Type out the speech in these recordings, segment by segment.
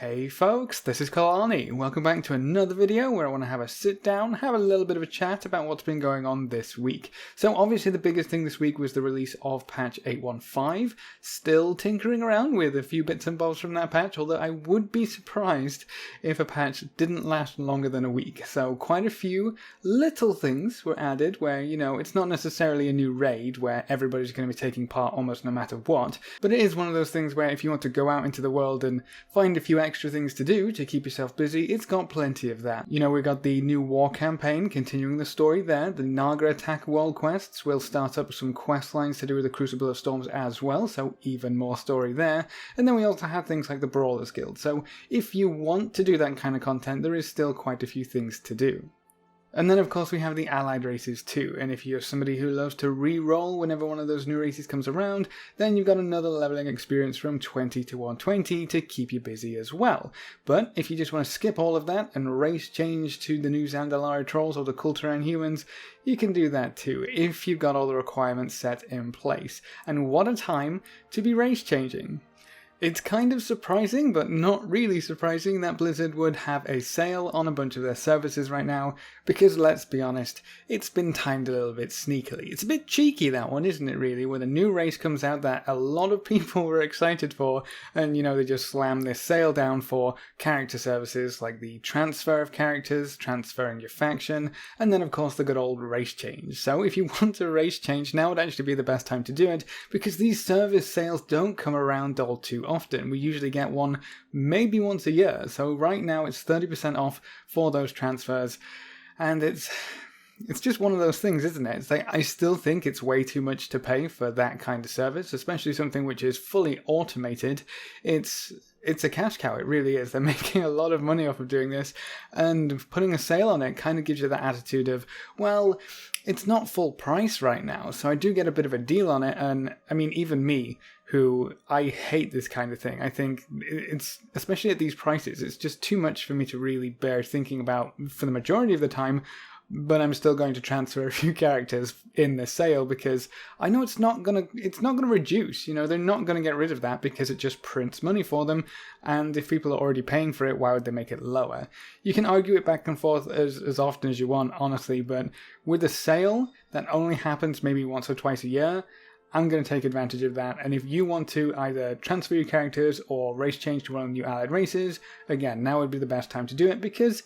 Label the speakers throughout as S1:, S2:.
S1: Hey folks, this is Kelani. Welcome back to another video where I want to have a sit down, have a little bit of a chat about what's been going on this week. So obviously the biggest thing this week was the release of patch 8.15. Still tinkering around with a few bits and bobs from that patch, although I would be surprised if a patch didn't last longer than a week. So quite a few little things were added where, it's not necessarily a new raid where everybody's going to be taking part almost no matter what, but it is one of those things where if you want to go out into the world and find a few extra things to do to keep yourself busy, it's got plenty of that. We got the new war campaign, continuing the story there. The Naga attack world quests will start up some quest lines to do with the Crucible of Storms as well, so even more story there. And then we also have things like the Brawlers Guild, so if you want to do that kind of content, there is still quite a few things to do. And then of course we have the allied races too, and if you're somebody who loves to re-roll whenever one of those new races comes around, then you've got another leveling experience from 20 to 120 to keep you busy as well. But if you just want to skip all of that and race change to the new Zandalara trolls or the Kulturan humans, you can do that too, if you've got all the requirements set in place. And what a time to be race changing! It's kind of surprising, but not really surprising, that Blizzard would have a sale on a bunch of their services right now, because let's be honest, it's been timed a little bit sneakily. It's a bit cheeky, that one, isn't it really, when a new race comes out that a lot of people were excited for, and they just slam this sale down for character services like the transfer of characters, transferring your faction, and then of course the good old race change. So if you want a race change, now would actually be the best time to do it, because these service sales don't come around all too often. We usually get one maybe once a year, so right now it's 30% off for those transfers, and it's just one of those things, isn't it? It's like, I still think it's way too much to pay for that kind of service, especially something which is fully automated. It's a cash cow, it really is. They're making a lot of money off of doing this, and putting a sale on it kind of gives you that attitude of, well, it's not full price right now, so I do get a bit of a deal on it. And I mean, even me, who I hate this kind of thing, I think it's, especially at these prices, it's just too much for me to really bear thinking about for the majority of the time. But I'm still going to transfer a few characters in the sale because I know it's not gonna reduce. They're not gonna get rid of that because it just prints money for them. And if people are already paying for it, why would they make it lower? You can argue it back and forth as often as you want, honestly. But with a sale that only happens maybe once or twice a year, I'm going to take advantage of that. And if you want to either transfer your characters or race change to one of the new allied races, again, now would be the best time to do it because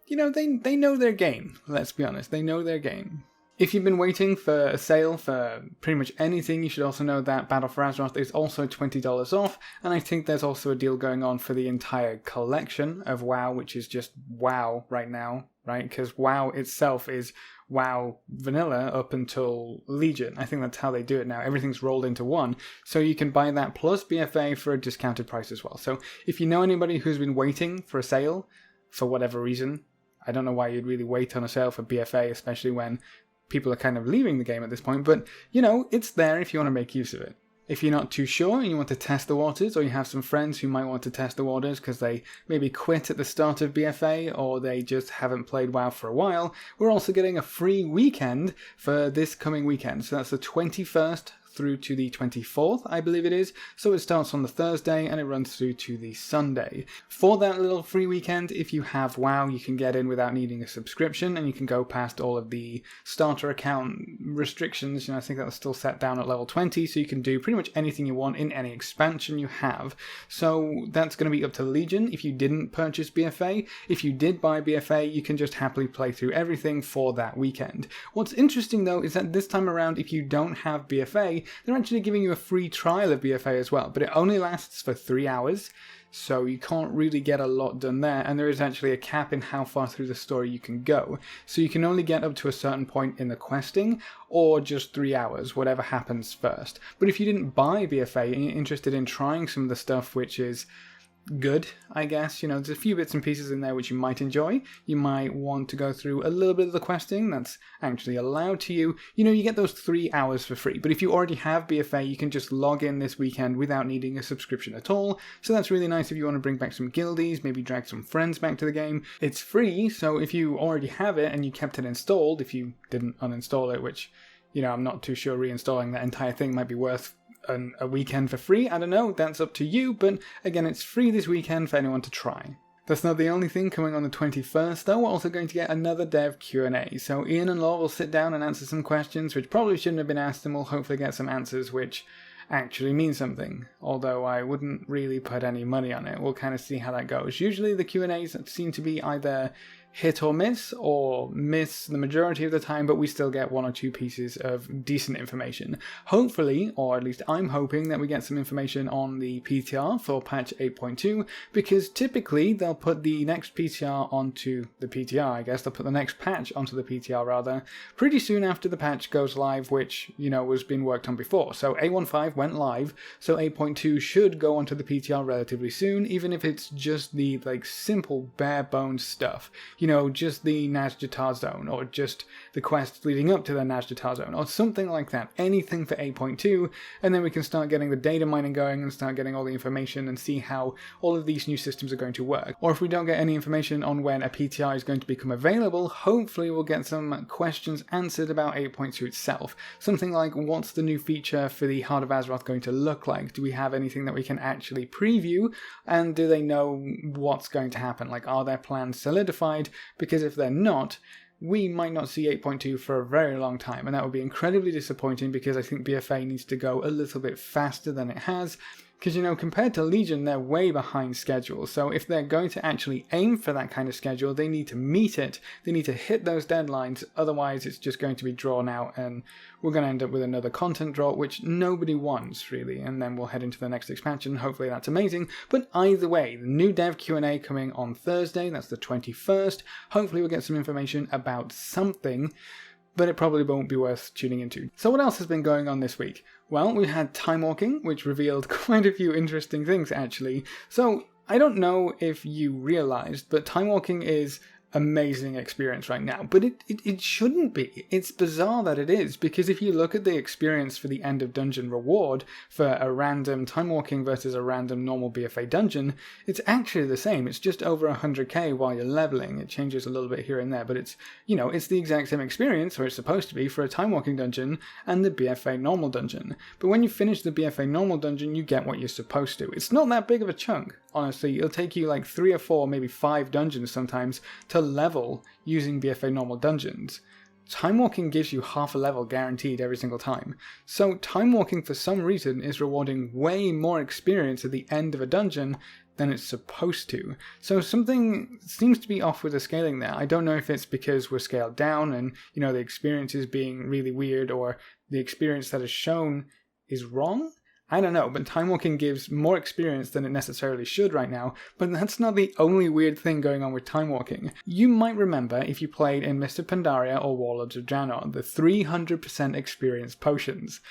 S1: they know their game, let's be honest, they know their game. If you've been waiting for a sale for pretty much anything, you should also know that Battle for Azeroth is also $20 off, and I think there's also a deal going on for the entire collection of WoW, which is just WoW right now, right? Because WoW itself is WoW Vanilla up until Legion. I think that's how they do it now. Everything's rolled into one. So you can buy that plus BFA for a discounted price as well. So if you know anybody who's been waiting for a sale, for whatever reason, I don't know why you'd really wait on a sale for BFA, especially when people are kind of leaving the game at this point, but, it's there if you want to make use of it. If you're not too sure and you want to test the waters, or you have some friends who might want to test the waters because they maybe quit at the start of BFA, or they just haven't played WoW for a while, we're also getting a free weekend for this coming weekend. So that's the 21st through to the 24th, I believe it is. So it starts on the Thursday and it runs through to the Sunday. For that little free weekend, if you have WoW, you can get in without needing a subscription, and you can go past all of the starter account restrictions. I think that was still set down at level 20, so you can do pretty much anything you want in any expansion you have. So that's going to be up to Legion if you didn't purchase BFA. If you did buy BFA, you can just happily play through everything for that weekend. What's interesting though is that this time around, if you don't have BFA, they're actually giving you a free trial of BFA as well, but it only lasts for 3 hours, so you can't really get a lot done there, and there is actually a cap in how far through the story you can go. So you can only get up to a certain point in the questing, or just 3 hours, whatever happens first. But if you didn't buy BFA and you're interested in trying some of the stuff which is good, I guess, there's a few bits and pieces in there which you might enjoy. You might want to go through a little bit of the questing that's actually allowed to you. You get those 3 hours for free. But if you already have BFA, you can just log in this weekend without needing a subscription at all. So that's really nice if you want to bring back some guildies, maybe drag some friends back to the game. It's free, so if you already have it and you kept it installed, if you didn't uninstall it, which, I'm not too sure reinstalling that entire thing might be worth a weekend for free. I don't know, that's up to you, but again, it's free this weekend for anyone to try. That's not the only thing coming on the 21st though. We're also going to get another dev Q&A. So Ian and Laura will sit down and answer some questions which probably shouldn't have been asked, and we'll hopefully get some answers which actually mean something. Although I wouldn't really put any money on it. We'll kind of see how that goes. Usually the Q&As seem to be either hit or miss the majority of the time, but we still get one or two pieces of decent information. Hopefully, or at least I'm hoping, that we get some information on the PTR for patch 8.2, because typically they'll put the next PTR onto the PTR, I guess. They'll put the next patch onto the PTR, rather, pretty soon after the patch goes live, which, you know, was being worked on before. So 8.15 went live, so 8.2 should go onto the PTR relatively soon, even if it's just the, like, simple bare bones stuff. You know, just the Nazjatar zone, or just the quests leading up to the Nazjatar zone, or something like that. Anything for 8.2, and then we can start getting the data mining going and start getting all the information and see how all of these new systems are going to work. Or if we don't get any information on when a PTR is going to become available, hopefully we'll get some questions answered about 8.2 itself. Something like, what's the new feature for the Heart of Azeroth going to look like? Do we have anything that we can actually preview? And do they know what's going to happen? Like, are their plans solidified? Because if they're not, we might not see 8.2 for a very long time, and that would be incredibly disappointing, because I think BFA needs to go a little bit faster than it has. Because, you know, compared to Legion, they're way behind schedule. So if they're going to actually aim for that kind of schedule, they need to meet it. They need to hit those deadlines. Otherwise, it's just going to be drawn out, and we're going to end up with another content drop, which nobody wants, really. And then we'll head into the next expansion. Hopefully that's amazing. But either way, the new dev Q&A coming on Thursday. That's the 21st. Hopefully we'll get some information about something, but it probably won't be worth tuning into. So what else has been going on this week? Well, we had Timewalking, which revealed quite a few interesting things, actually. So, I don't know if you realized, but Timewalking is amazing experience right now, but it shouldn't be. It's bizarre that it is, because if you look at the experience for the end of dungeon reward for a random Timewalking versus a random normal BFA dungeon, it's actually the same. It's just over 100k while you're leveling. It changes a little bit here and there, but it's, you know, it's the exact same experience, or it's supposed to be, for a Timewalking dungeon and the BFA normal dungeon. But when you finish the BFA normal dungeon, you get what you're supposed to. It's not that big of a chunk, honestly. It'll take you like 3 or 4, maybe 5 dungeons sometimes to level using BFA normal dungeons. Timewalking gives you half a level guaranteed every single time. So Timewalking, for some reason, is rewarding way more experience at the end of a dungeon than it's supposed to. So something seems to be off with the scaling there. I don't know if it's because we're scaled down and, you know, the experience is being really weird, or the experience that is shown is wrong. I don't know, but Timewalking gives more experience than it necessarily should right now, but that's not the only weird thing going on with Timewalking. You might remember, if you played in Mist of Pandaria or Warlords of Draenor, the 300% experience potions.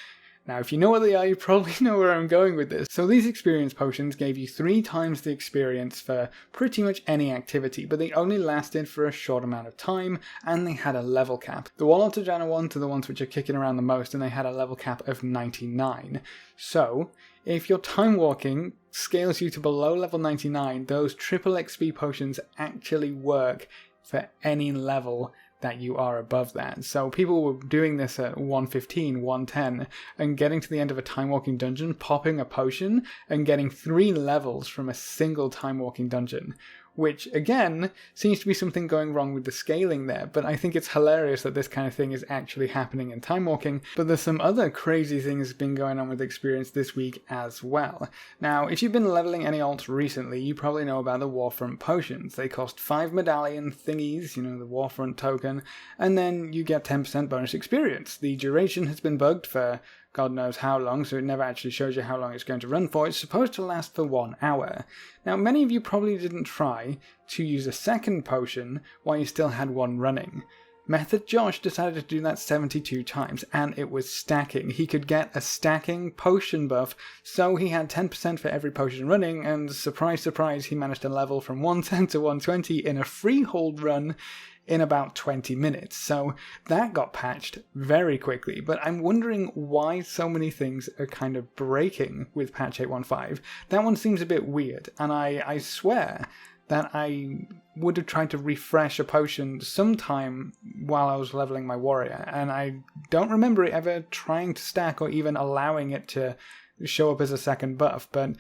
S1: Now, if you know what they are, you probably know where I'm going with this. So these experience potions gave you 3 times the experience for pretty much any activity, but they only lasted for a short amount of time, and they had a level cap. The Warlords of Draenor ones are the ones which are kicking around the most, and they had a level cap of 99. So, if your Timewalking scales you to below level 99, those triple XP potions actually work for any level that you are above that. So people were doing this at 115, 110, and getting to the end of a Timewalking dungeon, popping a potion, and getting 3 levels from a single Timewalking dungeon. Which, again, seems to be something going wrong with the scaling there, but I think it's hilarious that this kind of thing is actually happening in Timewalking. But there's some other crazy things been going on with the experience this week as well. Now, if you've been leveling any alts recently, you probably know about the Warfront potions. They cost 5 medallion thingies, you know, the Warfront token, and then you get 10% bonus experience. The duration has been bugged for God knows how long, so it never actually shows you how long it's going to run for. It's supposed to last for 1 hour. Now, many of you probably didn't try to use a second potion while you still had one running. Method Josh decided to do that 72 times, and it was stacking. He could get a stacking potion buff, so he had 10% for every potion running, and surprise, surprise, he managed to level from 110 to 120 in a freehold run in about 20 minutes. So that got patched very quickly, but I'm wondering why so many things are kind of breaking with patch 8.15. That one seems a bit weird, and I swear that I would have tried to refresh a potion sometime while I was leveling my warrior, and I don't remember it ever trying to stack or even allowing it to show up as a second buff, but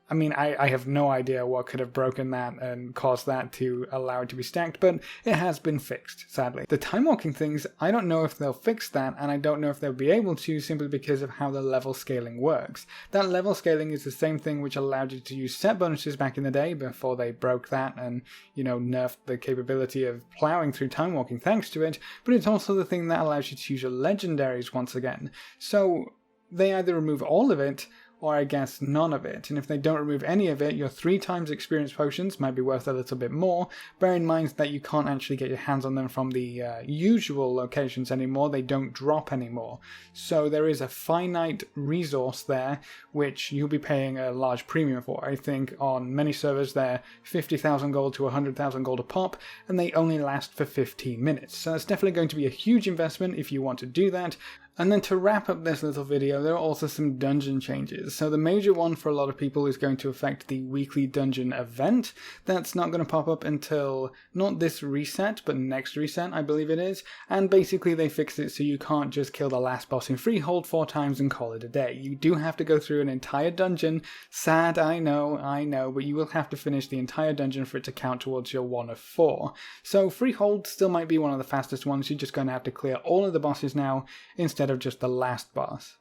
S1: I mean, I have no idea what could have broken that and caused that to allow it to be stacked, but it has been fixed, sadly. The time-walking things, I don't know if they'll fix that, and I don't know if they'll be able to simply because of how the level scaling works. That level scaling is the same thing which allowed you to use set bonuses back in the day before they broke that and, you know, nerfed the capability of plowing through time-walking thanks to it, but it's also the thing that allows you to use your legendaries once again. So they either remove all of it, or I guess none of it, and if they don't remove any of it, your 3 times experience potions might be worth a little bit more. Bear in mind that you can't actually get your hands on them from the usual locations anymore, they don't drop anymore. So there is a finite resource there, which you'll be paying a large premium for. I think on many servers they're 50,000 gold to 100,000 gold a pop, and they only last for 15 minutes. So it's definitely going to be a huge investment if you want to do that. And then to wrap up this little video, there are also some dungeon changes. So the major one for a lot of people is going to affect the weekly dungeon event. That's not going to pop up until not this reset, but next reset, I believe it is. And basically they fixed it so you can't just kill the last boss in Freehold 4 times and call it a day. You do have to go through an entire dungeon. Sad, I know, but you will have to finish the entire dungeon for it to count towards your 1 of 4. So Freehold still might be one of the fastest ones. You're just going to have to clear all of the bosses now instead of just the last boss.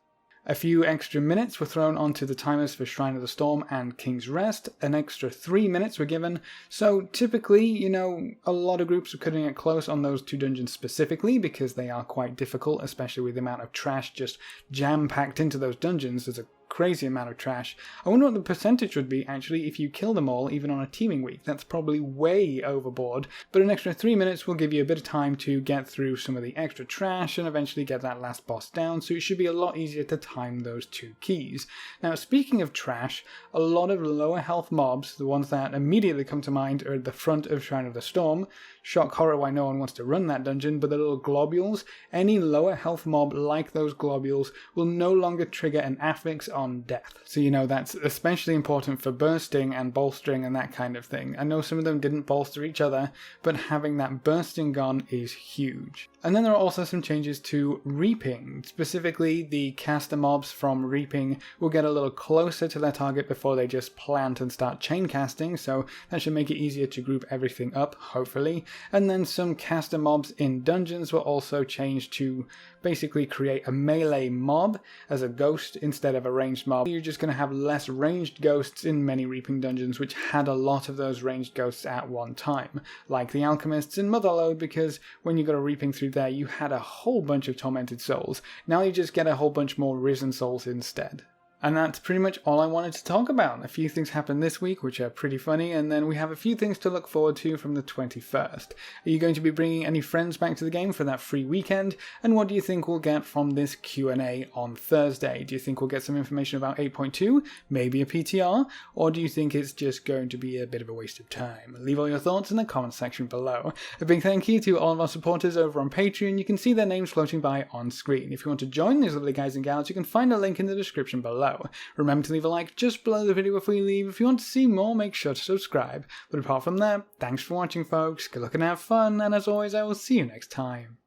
S1: A few extra minutes were thrown onto the timers for Shrine of the Storm and King's Rest. An extra 3 minutes were given. So typically, you know, a lot of groups are cutting it close on those 2 dungeons specifically because they are quite difficult, especially with the amount of trash just jam-packed into those dungeons. There's a crazy amount of trash. I wonder what the percentage would be actually if you kill them all even on a teaming week. That's probably way overboard, but an extra 3 minutes will give you a bit of time to get through some of the extra trash and eventually get that last boss down, so it should be a lot easier to time those 2 keys. Now speaking of trash, a lot of lower health mobs, the ones that immediately come to mind are at the front of Shrine of the Storm. Shock horror why no one wants to run that dungeon, but the little globules, any lower health mob like those globules will no longer trigger an affix on death. So you know that's especially important for bursting and bolstering and that kind of thing. I know some of them didn't bolster each other, but having that bursting gone is huge. And then there are also some changes to reaping. Specifically, the caster mobs from reaping will get a little closer to their target before they just plant and start chain casting, so that should make it easier to group everything up, hopefully. And then some caster mobs in dungeons will also change to basically create a melee mob as a ghost instead of a ranged mob. You're just going to have less ranged ghosts in many reaping dungeons, which had a lot of those ranged ghosts at one time, like the alchemists in Motherlode, because when you got a reaping through there you had a whole bunch of tormented souls. Now you just get a whole bunch more risen souls instead. And that's pretty much all I wanted to talk about. A few things happened this week which are pretty funny, and then we have a few things to look forward to from the 21st. Are you going to be bringing any friends back to the game for that free weekend? And what do you think we'll get from this Q&A on Thursday? Do you think we'll get some information about 8.2, maybe a PTR, or do you think it's just going to be a bit of a waste of time? Leave all your thoughts in the comment section below. A big thank you to all of our supporters over on Patreon. You can see their names floating by on screen. If you want to join these lovely guys and gals, you can find a link in the description below. Remember to leave a like just below the video before you leave. If you want to see more, make sure to subscribe. But apart from that, thanks for watching folks, good luck and have fun, and as always I will see you next time.